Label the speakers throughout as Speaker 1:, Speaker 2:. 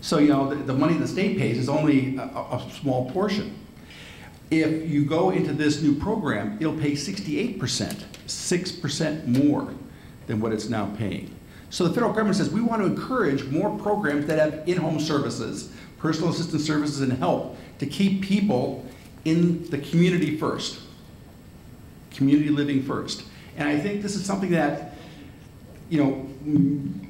Speaker 1: So, you know, the money the state pays is only a small portion. If you go into this new program, it'll pay 68%, 6% more than what it's now paying. So the federal government says we want to encourage more programs that have in-home services, personal assistance services, and help to keep people in the community first, community living first. And I think this is something that, you know,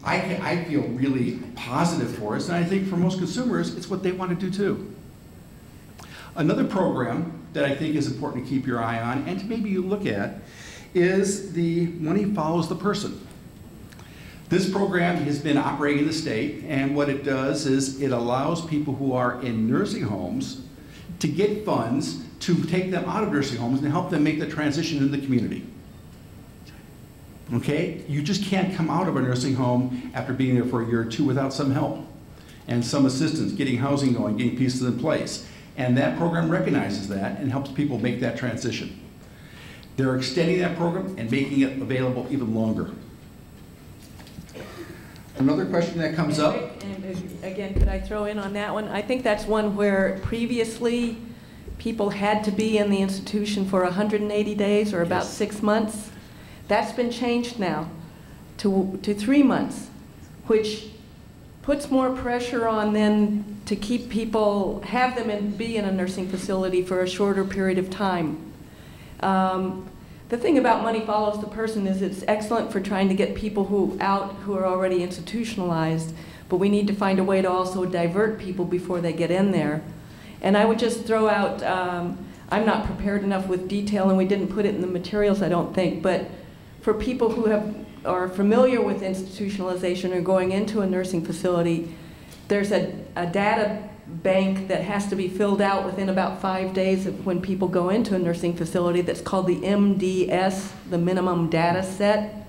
Speaker 1: I feel really positive for us, and I think for most consumers, it's what they want to do too. Another program that I think is important to keep your eye on and to maybe you look at is the Money Follows the Person. This program has been operating in the state, and what it does is it allows people who are in nursing homes to get funds to take them out of nursing homes and help them make the transition into the community. Okay? You just can't come out of a nursing home after being there for a year or two without some help and some assistance, getting housing going, getting pieces in place. And that program recognizes that and helps people make that transition. They're extending that program and making it available even longer. Another question that comes up.
Speaker 2: And again, could I throw in on that one? I think that's one where previously people had to be in the institution for 180 days or about 6 months. That's been changed now to 3 months, which puts more pressure on them to keep people, have them be in a nursing facility for a shorter period of time. The thing about Money Follows the Person is it's excellent for trying to get people who are already institutionalized, but we need to find a way to also divert people before they get in there. And I would just throw out, I'm not prepared enough with detail, and we didn't put it in the materials, I don't think, but for people who are familiar with institutionalization or going into a nursing facility, there's a data bank that has to be filled out within about 5 days of when people go into a nursing facility that's called the MDS, the Minimum Data Set.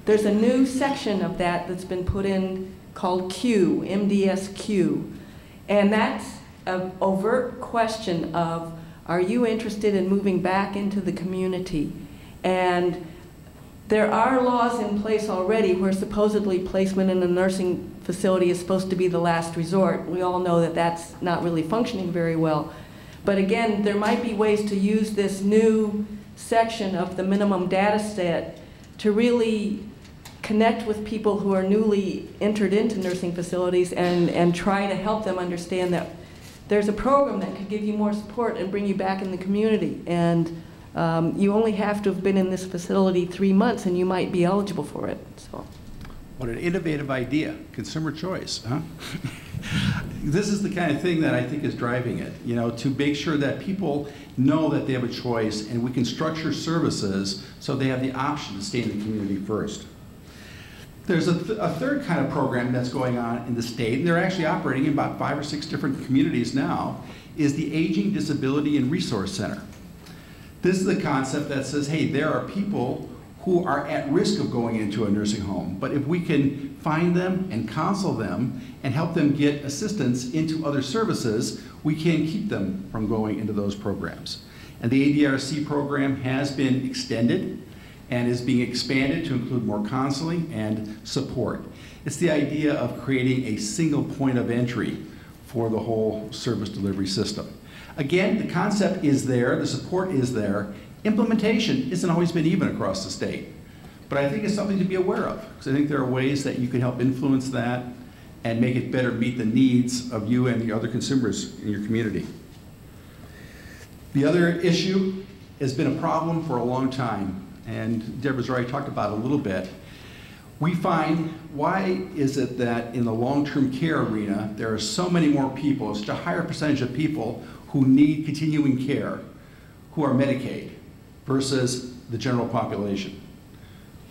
Speaker 2: There's a new section of that that's been put in called Q, MDSQ, and that's an overt question of, are you interested in moving back into the community? And there are laws in place already where supposedly placement in a nursing facility is supposed to be the last resort. We all know that that's not really functioning very well. But again, there might be ways to use this new section of the minimum data set to really connect with people who are newly entered into nursing facilities and try to help them understand that there's a program that could give you more support and bring you back in the community. And you only have to have been in this facility 3 months and you might be eligible for it. So.
Speaker 1: What an innovative idea, consumer choice, huh? This is the kind of thing that I think is driving it, you know, to make sure that people know that they have a choice and we can structure services so they have the option to stay in the community first. There's a third kind of program that's going on in the state, and they're actually operating in about 5 or 6 different communities now, is the Aging, Disability, and Resource Center. This is the concept that says, hey, there are people who are at risk of going into a nursing home, but if we can find them and counsel them and help them get assistance into other services, we can keep them from going into those programs. And the ADRC program has been extended and is being expanded to include more counseling and support. It's the idea of creating a single point of entry for the whole service delivery system. Again, the concept is there, the support is there. Implementation isn't always been even across the state, but I think it's something to be aware of, because I think there are ways that you can help influence that and make it better meet the needs of you and the other consumers in your community. The other issue has been a problem for a long time, and Deborah's already talked about it a little bit. We find, why is it that in the long-term care arena, there are so many more people, such a higher percentage of people who need continuing care, who are Medicaid, versus the general population?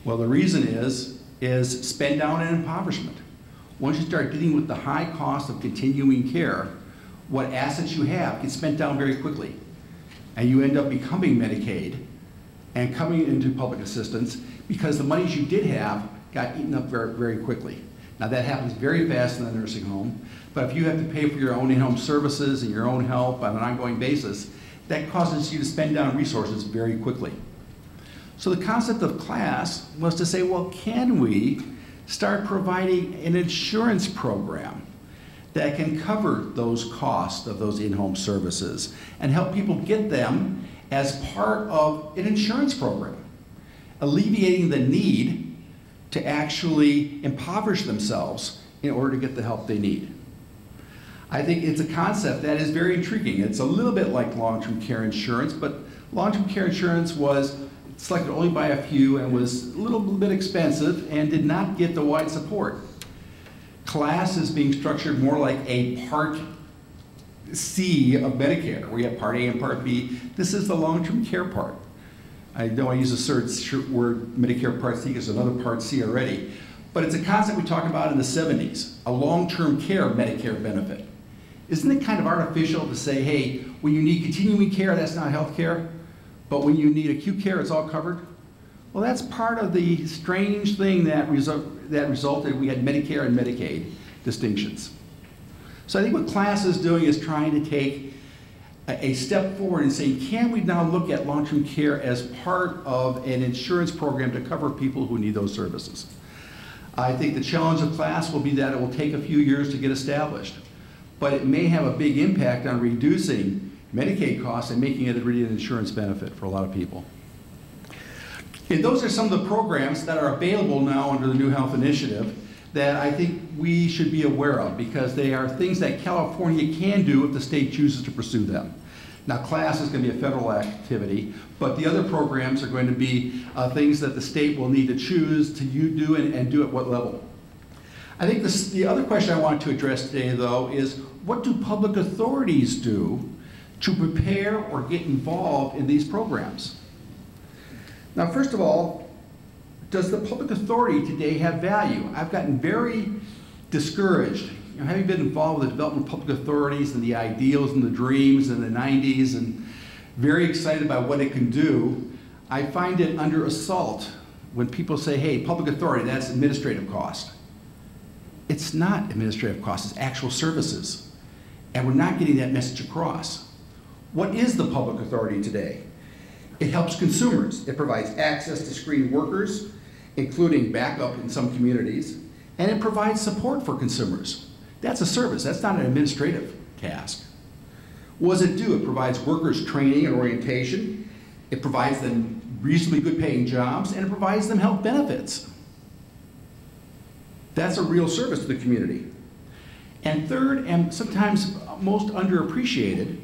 Speaker 1: Well, the reason is spend down and impoverishment. Once you start dealing with the high cost of continuing care, what assets you have get spent down very quickly. And you end up becoming Medicaid and coming into public assistance because the monies you did have got eaten up very, very quickly. Now that happens very fast in the nursing home, but if you have to pay for your own in-home services and your own help on an ongoing basis, that causes you to spend down resources very quickly. So the concept of class was to say, well, can we start providing an insurance program that can cover those costs of those in-home services and help people get them as part of an insurance program, alleviating the need to actually impoverish themselves in order to get the help they need. I think it's a concept that is very intriguing. It's a little bit like long-term care insurance, but long-term care insurance was selected only by a few and was a little bit expensive and did not get the wide support. CLAS is being structured more like a Part C of Medicare, where you have Part A and Part B. This is the long-term care part. I know I use a certain word Medicare Part C because there's another Part C already. But it's a concept we talked about in the 70s, a long-term care Medicare benefit. Isn't it kind of artificial to say, hey, when you need continuing care, that's not health care, but when you need acute care, it's all covered? Well, that's part of the strange thing that resulted. We had Medicare and Medicaid distinctions. So I think what CLAS is doing is trying to take a step forward and saying, can we now look at long-term care as part of an insurance program to cover people who need those services? I think the challenge of CLAS will be that it will take a few years to get established, but it may have a big impact on reducing Medicaid costs and making it really an insurance benefit for a lot of people. And those are some of the programs that are available now under the New Health Initiative that I think we should be aware of, because they are things that California can do if the state chooses to pursue them. Now, CLAS is going to be a federal activity, but the other programs are going to be things that the state will need to choose to do and do at what level. I think the other question I want to address today, though, is what do public authorities do to prepare or get involved in these programs? Now, first of all, does the public authority today have value? I've gotten very discouraged. You know, having been involved with the development of public authorities and the ideals and the dreams in the 90s and very excited about what it can do, I find it under assault when people say, hey, public authority, that's administrative cost. It's not administrative cost, it's actual services. And we're not getting that message across. What is the public authority today? It helps consumers. It provides access to screened workers, including backup in some communities, and it provides support for consumers. That's a service, that's not an administrative task. What does it do? It provides workers training and orientation, it provides them reasonably good paying jobs, and it provides them health benefits. That's a real service to the community. And third, and sometimes most underappreciated,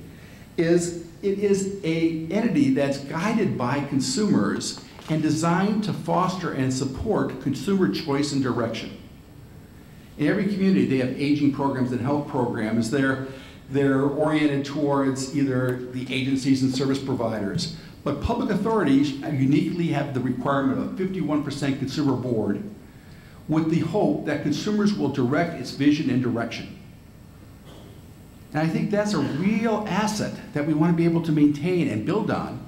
Speaker 1: is it is an entity that's guided by consumers and designed to foster and support consumer choice and direction. In every community, they have aging programs and health programs. They're oriented towards either the agencies and service providers. But public authorities uniquely have the requirement of a 51% consumer board with the hope that consumers will direct its vision and direction. And I think that's a real asset that we want to be able to maintain and build on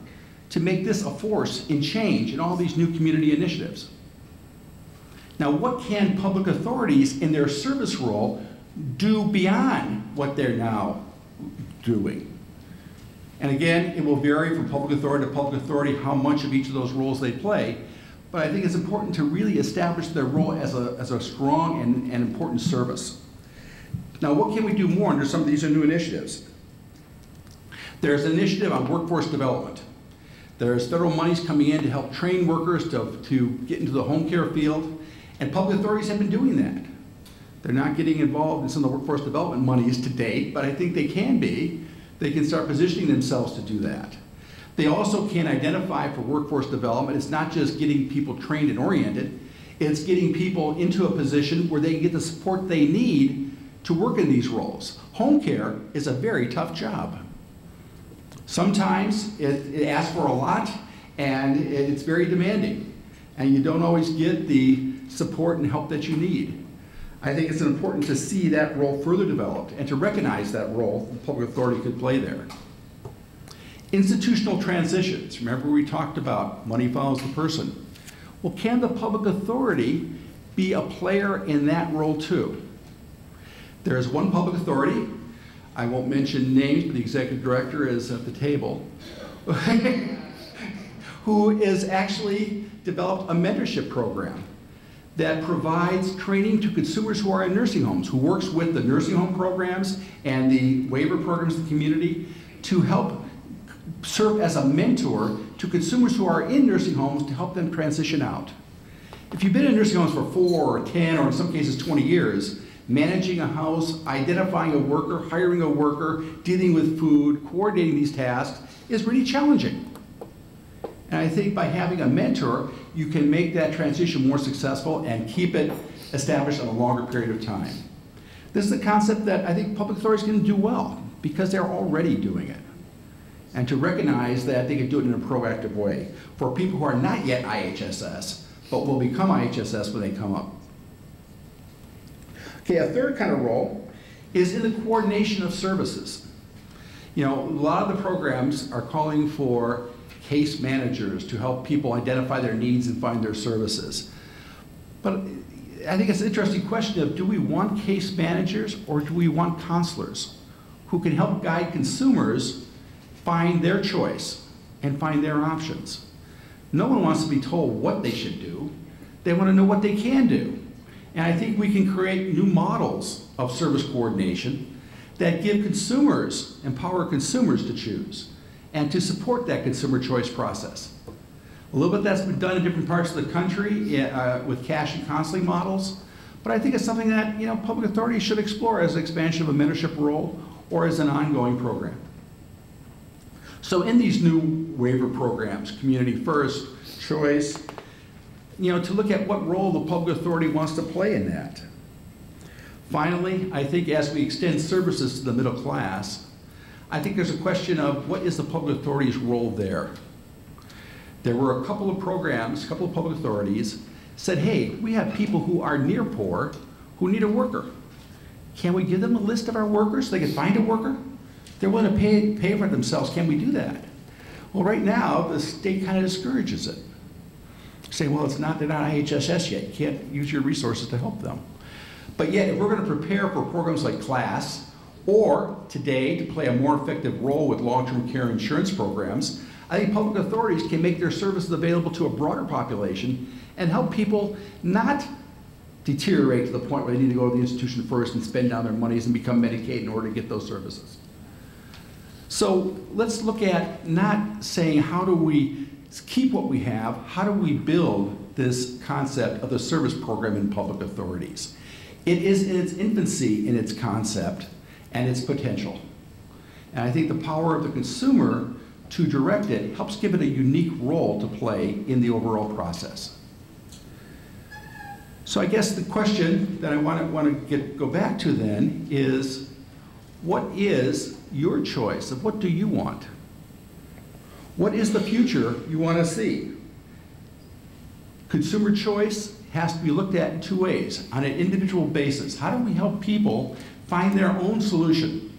Speaker 1: to make this a force in change in all these new community initiatives. Now, what can public authorities in their service role do beyond what they're now doing? And again, it will vary from public authority how much of each of those roles they play, but I think it's important to really establish their role as a strong and important service. Now, what can we do more under some of these new initiatives? There's an initiative on workforce development. There's federal monies coming in to help train workers to get into the home care field, and public authorities have been doing that. They're not getting involved in some of the workforce development monies to date, but I think they can be. They can start positioning themselves to do that. They also can identify for workforce development. It's not just getting people trained and oriented, it's getting people into a position where they can get the support they need to work in these roles. Home care is a very tough job. Sometimes it asks for a lot and it's very demanding, and you don't always get the support and help that you need. I think it's important to see that role further developed and to recognize that role the public authority could play there. Institutional transitions. Remember we talked about money follows the person. Well, can the public authority be a player in that role too? There's one public authority, I won't mention names, but the executive director is at the table, who has actually developed a mentorship program that provides training to consumers who are in nursing homes, who works with the nursing home programs and the waiver programs in the community to help serve as a mentor to consumers who are in nursing homes to help them transition out. If you've been in nursing homes for 4 or 10 or in some cases 20 years, managing a house, identifying a worker, hiring a worker, dealing with food, coordinating these tasks is really challenging. And I think by having a mentor, you can make that transition more successful and keep it established on a longer period of time. This is a concept that I think public authorities can do well because they're already doing it. And to recognize that they can do it in a proactive way for people who are not yet IHSS, but will become IHSS when they come up. Okay, a third kind of role is in the coordination of services. You know, a lot of the programs are calling for case managers to help people identify their needs and find their services. But I think it's an interesting question of, do we want case managers or do we want counselors who can help guide consumers find their choice and find their options? No one wants to be told what they should do. They want to know what they can do. And I think we can create new models of service coordination that give consumers, empower consumers to choose and to support that consumer choice process. A little bit that's been done in different parts of the country with cash and counseling models, but I think it's something that public authorities should explore as an expansion of a mentorship role or as an ongoing program. So in these new waiver programs, Community First, Choice, to look at what role the public authority wants to play in that. Finally, I think as we extend services to the middle class, I think there's a question of what is the public authority's role there? There were a couple of programs, a couple of public authorities said, hey, we have people who are near poor who need a worker. Can we give them a list of our workers so they can find a worker? They're willing to pay for it themselves. Can we do that? Well, right now, the state kind of discourages it. Saying, well, they're not IHSS yet. You can't use your resources to help them. But yet, if we're going to prepare for programs like CLASS, or today to play a more effective role with long-term care insurance programs, I think public authorities can make their services available to a broader population and help people not deteriorate to the point where they need to go to the institution first and spend down their monies and become Medicaid in order to get those services. So let's look at not saying how do we keep what we have, how do we build this concept of the service program in public authorities. It is in its infancy in its concept and its potential. And I think the power of the consumer to direct it helps give it a unique role to play in the overall process. So I guess the question that I want to go back to then is, what is your choice of what do you want? What is the future you want to see? Consumer choice has to be looked at in two ways, on an individual basis. How do we help people find their own solution?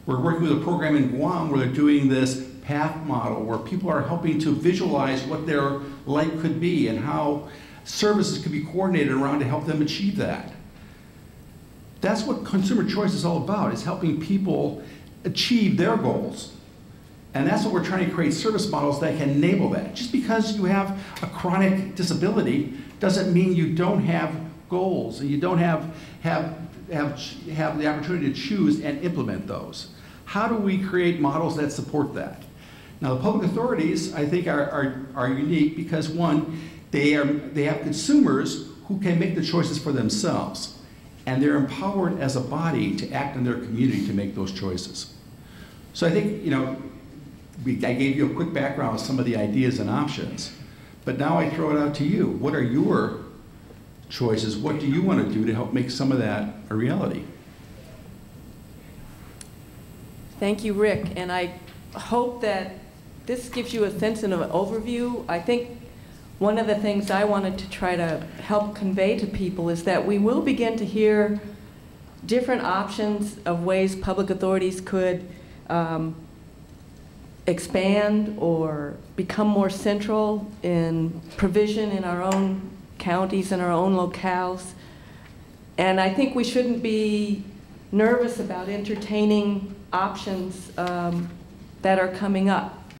Speaker 1: We're working with a program in Guam where they're doing this path model where people are helping to visualize what their life could be and how services could be coordinated around to help them achieve that. That's what consumer choice is all about, is helping people achieve their goals. And that's what we're trying to create service models that can enable that. Just because you have a chronic disability doesn't mean you don't have goals and you don't have the opportunity to choose and implement those. How do we create models that support that? Now the public authorities, I think, are unique because one, they have consumers who can make the choices for themselves. And they're empowered as a body to act in their community to make those choices. So I think, I gave you a quick background of some of the ideas and options, but now I throw it out to you. What are your choices? What do you want to do to help make some of that a reality?
Speaker 2: Thank you, Rick, and I hope that this gives you a sense and an overview. I think one of the things I wanted to try to help convey to people is that we will begin to hear different options of ways public authorities could expand or become more central in provision in our own counties and our own locales. And I think we shouldn't be nervous about entertaining options that are coming up.